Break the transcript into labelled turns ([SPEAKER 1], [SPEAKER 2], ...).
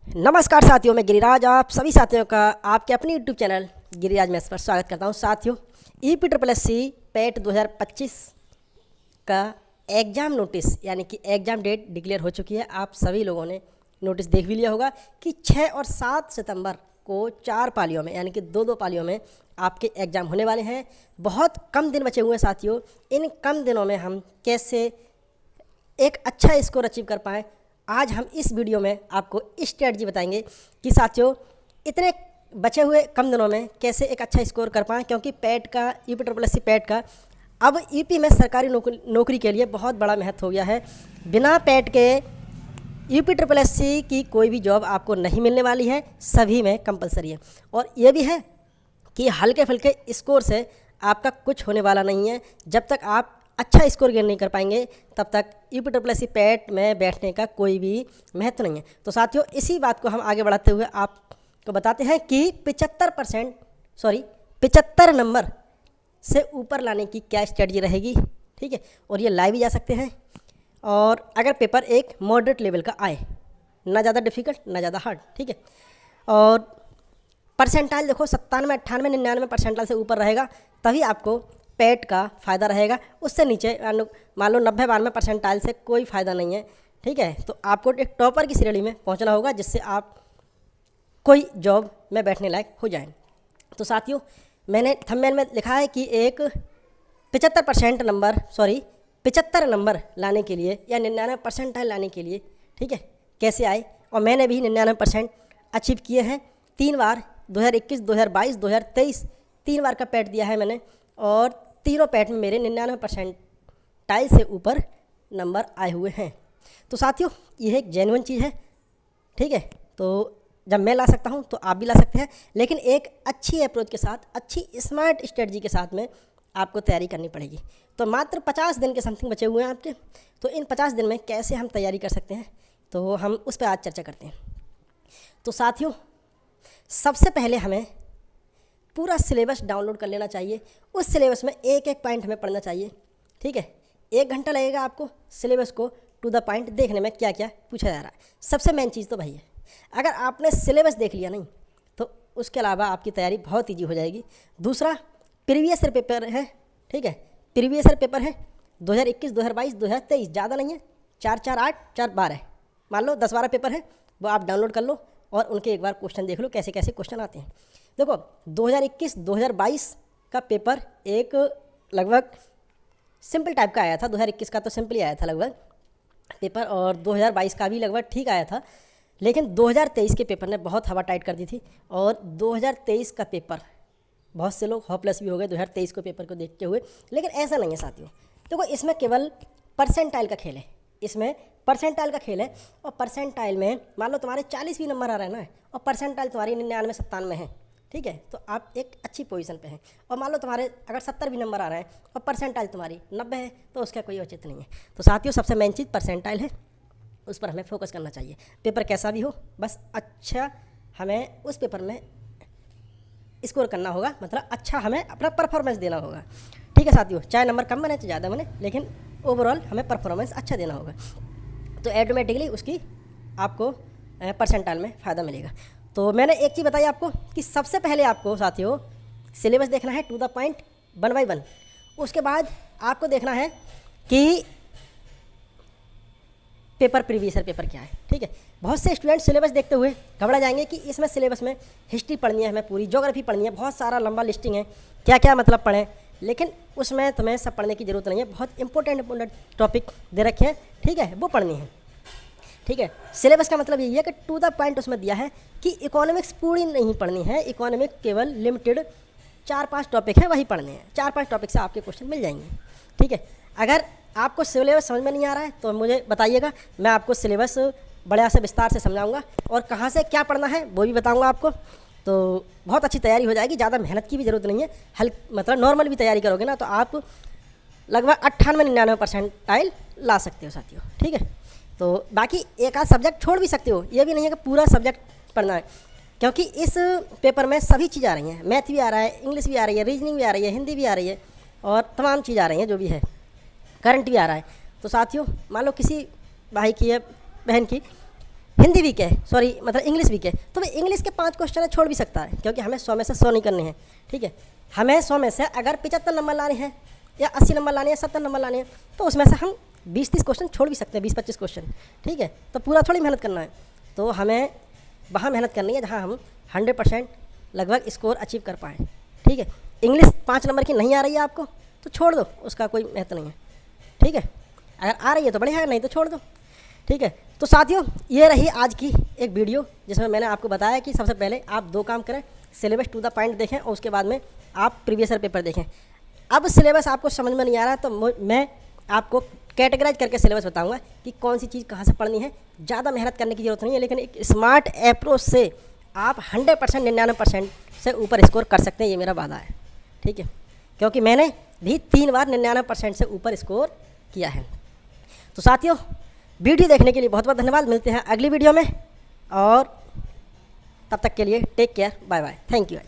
[SPEAKER 1] नमस्कार साथियों, मैं गिरिराज आप सभी साथियों का आपके अपने यूट्यूब चैनल गिरिराज मैथ्स पर स्वागत करता हूं। साथियों, EPSS पैट 2025 का एग्ज़ाम नोटिस यानी कि एग्ज़ाम डेट डिक्लेयर हो चुकी है। आप सभी लोगों ने नोटिस देख भी लिया होगा कि 6 और 7 सितंबर को 4 पालियों में यानी कि दो पालियों में आपके एग्ज़ाम होने वाले हैं। बहुत कम दिन बचे हुए हैं साथियों। इन कम दिनों में हम कैसे एक अच्छा स्कोर अचीव कर पाएँ, आज हम इस वीडियो में आपको स्ट्रेटजी बताएंगे कि साथियों इतने बचे हुए कम दिनों में कैसे एक अच्छा स्कोर कर पाएँ, क्योंकि पैट का EPSS पैट का अब यूपी में सरकारी नौकरी के लिए बहुत बड़ा महत्व हो गया है। बिना पैट के EPSS की कोई भी जॉब आपको नहीं मिलने वाली है, सभी में कंपलसरी है। और ये भी है कि हल्के फुल्के स्कोर से आपका कुछ होने वाला नहीं है। जब तक आप अच्छा स्कोर गेन नहीं कर पाएंगे तब तक EPSS पैट में बैठने का कोई भी महत्व नहीं है। तो साथियों, इसी बात को हम आगे बढ़ाते हुए आपको बताते हैं कि 75 नंबर से ऊपर लाने की क्या स्ट्रेटजी रहेगी। ठीक है, और ये लाइव भी जा सकते हैं। और अगर पेपर एक मॉडरेट लेवल का आए, ना ज़्यादा डिफ़िकल्ट ना ज़्यादा हार्ड, ठीक है। और परसेंटाइल देखो 97, 98, 99 परसेंटाइल से ऊपर रहेगा तभी आपको पैट का फ़ायदा रहेगा। उससे नीचे मान लो 90, 92 परसेंटाइल से कोई फ़ायदा नहीं है। ठीक है, तो आपको एक टॉपर की श्रेणी में पहुंचना होगा जिससे आप कोई जॉब में बैठने लायक हो जाएं। तो साथियों, मैंने थंबनेल में लिखा है कि एक 75 नंबर लाने के लिए या 99 परसेंटाइल लाने के लिए, ठीक है, कैसे आए। और मैंने भी 99% अचीव किए हैं 3 बार, 2021, 2022, 2023 3 बार का पैट दिया है मैंने। और तीनों पैट में मेरे 99 परसेंटाइल से ऊपर नंबर आए हुए हैं। तो साथियों, यह एक जेन्युइन चीज़ है। ठीक है, तो जब मैं ला सकता हूं तो आप भी ला सकते हैं, लेकिन एक अच्छी अप्रोच के साथ, अच्छी स्मार्ट स्ट्रेटजी के साथ में आपको तैयारी करनी पड़ेगी। तो मात्र 50 दिन के समथिंग बचे हुए हैं आपके। तो इन 50 दिन में कैसे हम तैयारी कर सकते हैं, तो हम उस पर आज चर्चा करते हैं। तो साथियों, सबसे पहले हमें पूरा सिलेबस डाउनलोड कर लेना चाहिए। उस सिलेबस में एक एक पॉइंट हमें पढ़ना चाहिए। ठीक है, 1 घंटा लगेगा आपको सिलेबस को टू द पॉइंट देखने में क्या क्या पूछा जा रहा है। सबसे मेन चीज़ तो भाई है, अगर आपने सिलेबस देख लिया नहीं तो उसके अलावा आपकी तैयारी बहुत ईजी हो जाएगी। दूसरा, प्रीवियस ईयर पेपर है। ठीक है, प्रीवियस ईयर पेपर है 2021, 2022, 2023, ज़्यादा नहीं है, 4, 4, 8, 4, 12, मान लो 10-12 पेपर है, वो आप डाउनलोड कर लो और उनके एक बार क्वेश्चन देख लो कैसे कैसे क्वेश्चन आते हैं। देखो, 2021, 2022 का पेपर एक लगभग सिंपल टाइप का आया था। 2021 का तो सिंपल ही आया था लगभग पेपर, और 2022 का भी लगभग ठीक आया था। लेकिन 2023 के पेपर ने बहुत हवा टाइट कर दी थी। और 2023 का पेपर बहुत से लोग हॉपलेस भी हो गए 2023 को पेपर को देखते हुए। लेकिन ऐसा नहीं है साथियों। देखो, इसमें केवल परसेंटाइल का खेल है। इसमें परसेंटाइल का खेल है। और परसेंटाइल में मान लो तुम्हारे 40 भी नंबर आ रहा है ना, और परसेंटाइल तुम्हारी 99, 97 है। ठीक है, तो आप एक अच्छी पोजीशन पे हैं। और मान लो तुम्हारे अगर 70 भी नंबर आ रहा है और परसेंटाइल तुम्हारी 90 है, तो उसका कोई औचित्य नहीं है। तो साथियों, सबसे मेन चीज़ परसेंटाइल है, उस पर हमें फोकस करना चाहिए। पेपर कैसा भी हो, बस अच्छा हमें उस पेपर में स्कोर करना होगा, मतलब अच्छा हमें अपना परफॉर्मेंस देना होगा। ठीक है साथियों, चाहे नंबर कम बने चाहे ज़्यादा बने, लेकिन ओवरऑल हमें परफॉर्मेंस अच्छा देना होगा। तो ऑटोमेटिकली उसकी आपको परसेंटाइल में फ़ायदा मिलेगा। तो मैंने एक चीज़ बताई आपको कि सबसे पहले आपको साथियों सिलेबस देखना है टू द पॉइंट 1 by 1। उसके बाद आपको देखना है कि पेपर प्रीवियस ईयर पेपर क्या है। ठीक है, बहुत से स्टूडेंट सिलेबस देखते हुए घबरा जाएंगे कि इसमें सिलेबस में हिस्ट्री पढ़नी है, हमें पूरी ज्योग्राफी पढ़नी है, बहुत सारा लंबा लिस्टिंग है, क्या क्या मतलब पढ़ें। लेकिन उसमें तुम्हें सब पढ़ने की ज़रूरत नहीं है। बहुत इंपॉर्टेंट टॉपिक दे रखे हैं, ठीक है, वो पढ़नी है। ठीक है, सिलेबस का मतलब यही है कि टू द पॉइंट उसमें दिया है कि इकोनॉमिक्स पूरी नहीं पढ़नी है। इकोनॉमिक केवल लिमिटेड 4-5 टॉपिक है, वही पढ़ने हैं। 4-5 टॉपिक से आपके क्वेश्चन मिल जाएंगे। ठीक है, अगर आपको सिलेबस समझ में नहीं आ रहा है तो मुझे बताइएगा, मैं आपको सिलेबस बड़े से विस्तार से समझाऊंगा और कहाँ से क्या पढ़ना है वो भी बताऊंगा आपको। तो बहुत अच्छी तैयारी हो जाएगी, ज़्यादा मेहनत की भी ज़रूरत नहीं है। मतलब नॉर्मल भी तैयारी करोगे ना तो आप लगभग 98-99 परसेंटाइल ला सकते हो साथियों। ठीक है, तो बाकी एक आध सब्जेक्ट छोड़ भी सकते हो, ये भी नहीं है कि पूरा सब्जेक्ट पढ़ना है, क्योंकि इस पेपर में सभी चीज़ आ रही हैं। मैथ भी आ रहा है, इंग्लिश भी आ रही है, रीजनिंग भी आ रही है, हिंदी भी आ रही है, और तमाम चीज़ आ रही हैं जो भी है, करंट भी आ रहा है। तो साथियों, मान लो किसी भाई की या बहन की हिंदी वीक है, सॉरी मतलब इंग्लिश वीक है, तो भाई इंग्लिश के 5 क्वेश्चन छोड़ भी सकता है, क्योंकि हमें 100 में से 100 नहीं करने हैं, ठीक है। हमें 100 में से अगर 75 नंबर लाने हैं या 80 नंबर लाने हैं, 70 नंबर लाने हैं, तो उसमें से हम 20-30 क्वेश्चन छोड़ भी सकते हैं, 20-25 क्वेश्चन, ठीक है। तो पूरा थोड़ी मेहनत करना है, तो हमें वहाँ मेहनत करनी है जहाँ हम 100% लगभग स्कोर अचीव कर पाएँ, ठीक है। इंग्लिश 5 नंबर की नहीं आ रही है आपको तो छोड़ दो, उसका कोई महत्व नहीं है, ठीक है। अगर आ रही है तो बढ़िया है, नहीं तो छोड़ दो, ठीक है। तो साथियों, ये रही आज की एक वीडियो जिसमें मैंने आपको बताया कि सबसे पहले आप 2 काम करें, सिलेबस टू द पॉइंट देखें और उसके बाद में आप प्रीवियस ईयर पेपर देखें। अब सिलेबस आपको समझ में नहीं आ रहा तो मैं आपको कैटेगराइज करके सिलेबस बताऊंगा कि कौन सी चीज़ कहाँ से पढ़नी है। ज़्यादा मेहनत करने की ज़रूरत नहीं है, लेकिन एक स्मार्ट अप्रोच से आप 100% 99% से ऊपर स्कोर कर सकते हैं, ये मेरा वादा है, ठीक है। क्योंकि मैंने भी 3 बार 99% से ऊपर स्कोर किया है। तो साथियों, वीडियो देखने के लिए बहुत बहुत धन्यवाद। मिलते हैं अगली वीडियो में, और तब तक के लिए take care, bye bye, thank you.